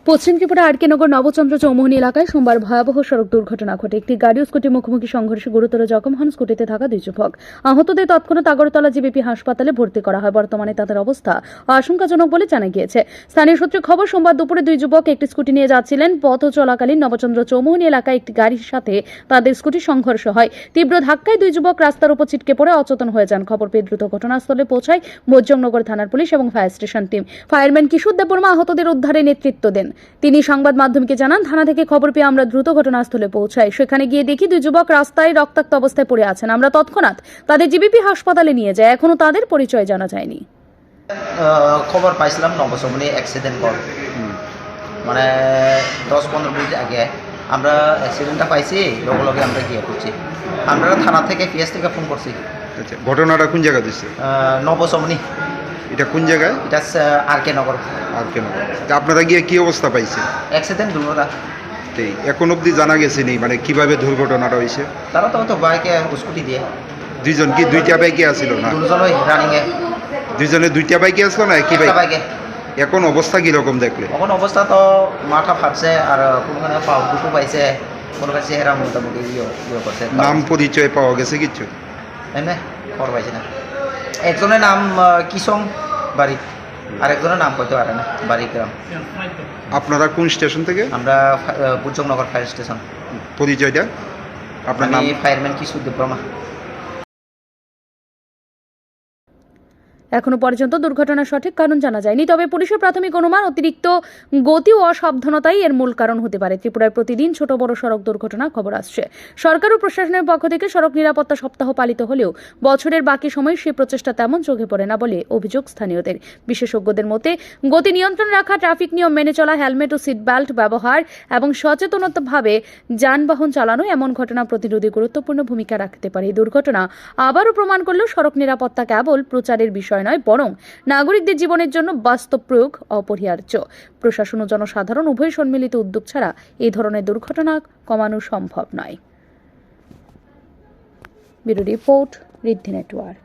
পশ্চিম ত্রিপুরা আরকে নগর নবচন্দ্র চৌমুহনী এলাকায় সোমবার ভয়াবহ সড়ক দুর্ঘটনা ঘটে। একটি গাড়ি ও স্কুটির মুখোমুখি সংঘর্ষে গুরুতর জখম হন স্কুটিতে থাকা দুই যুবক। আহতদের তৎক্ষণাৎ আগরতলা জিবিপি হাসপাতালে ভর্তি করা হয়। বর্তমানে তাদের অবস্থা আশঙ্কাজনক বলে জানা গিয়েছে। স্থানীয় সূত্রে খবর, সোমবার দুপুরে দুই যুবক একটি স্কুটি নিয়ে যাচ্ছিলেন। পথ চলাকালীন নবচন্দ্র চৌমুহনী এলাকায় একটি গাড়ির সাথে তাদের স্কুটির সংঘর্ষ হয়। তীব্র ধাক্কায় দুই যুবক রাস্তার উপর ছিটকে পড়ে অচেতন হয়ে যান। খবর পেয়ে দ্রুত ঘটনাস্থলে পৌঁছায় মজ্জমনগর থানার পুলিশ এবং ফায়ার স্টেশন টিম। ফায়ারম্যান কিশোর দেববর্মা আহতদের উদ্ধারে নেতৃত্ব দেন। তিনি সংবাদ মাধ্যমকে জানান, থানা থেকে খবর পেয়ে আমরা দ্রুত ঘটনাস্থলে পৌঁছাই। সেখানে গিয়ে দেখি দুই যুবক রাস্তায় রক্তাক্ত অবস্থায় পড়ে আছেন। আমরা তৎক্ষণাৎ তাদের জিবিপি হাসপাতালে নিয়ে যাই। এখনো তাদের পরিচয় জানা যায়নি। খবর পাইছিলাম নবসমনি অ্যাক্সিডেন্ট কল, মানে 10-15 মিনিট আগে আমরা অ্যাক্সিডেন্টটা পাইছি। লগে লগে আমরা গিয়ে করছি, আমরা থানা থেকে পিএস থেকে ফোন করছি। আচ্ছা, ঘটনাটা কোন জায়গা দিচ্ছে? নবসমনি। এটা কোন জায়গায়? এটা আরকে নগর। আর কেন আপনারা গিয়ে কি অবস্থা পাইছে? অ্যাক্সিডেন্ট দুর্ঘটনা। এখন অবধি জানা গেছে নি মানে কিভাবে দুর্ঘটনাটা হয়েছে? তারা তো বাইকে স্কুটি দিয়ে দুইজন কি দুইটা বাইকে আসছিল না? দুজনই রানিংয়ে। দুইজনে দুইটা বাইকে আসলো না একই বাইকে? এখন অবস্থা কিরকম দেখলে? এখন অবস্থা তো মাথা ফাটছে আর কোনখানে পাও দুটো পাইছে, কোনো কাছে চেহারা মোটামুটি ইয়ে করছে। নাম পরিচয় পাওয়া গেছে কিছু? এমনি খবর পাইছি না। একজনের নাম কিসং বাড়ি, আরেকজনের নাম করতে পারে না বাড়ি গ্রাম। আপনারা কোন স্টেশন থেকে? আমরা বুজনগর ফায়ার স্টেশন। পরিচয়টা আপনার নাম? আমি ফায়ারম্যান কিশোর দেববর্মা। এখনো পর্যন্ত দুর্ঘটনার সঠিক কারণ জানা যায়নি। তবে পুলিশের প্রাথমিক অনুমান, অতিরিক্ত গতি ও অসাবধানতাই এর মূল কারণ হতে পারে। ত্রিপুরায় প্রতিদিন ছোট বড় সড়ক দুর্ঘটনার খবর আসছে। সরকার ও প্রশাসনের পক্ষ থেকে সড়ক নিরাপত্তা সপ্তাহ পালিত হলেও বছরের বাকি সময় সেই প্রচেষ্টা তেমন চোখে পড়ে না বলে অভিযোগ স্থানীয়দের। বিশেষজ্ঞদের মতে, গতি নিয়ন্ত্রণ রাখা, ট্রাফিক নিয়ম মেনে চলা, হেলমেট ও সিট বেল্ট ব্যবহার এবং সচেতনতাভাবে যানবাহন চালানো এমন ঘটনা প্রতিরোধে গুরুত্বপূর্ণ ভূমিকা রাখতে পারে। এই দুর্ঘটনা আবারও প্রমাণ করলেও সড়ক নিরাপত্তা কেবল প্রচারের বিষয় নয়, বরং নাগরিকদের জীবনের জন্য বাস্তব প্রয়োগ অপরিহার্য। প্রশাসন ও জনসাধারণ উভয় সম্মিলিত উদ্যোগ ছাড়া এই ধরনের দুর্ঘটনা কমানো সম্ভব নয়। ব্যুরো রিপোর্ট, ঋদ্ধি নেটওয়ার্ক।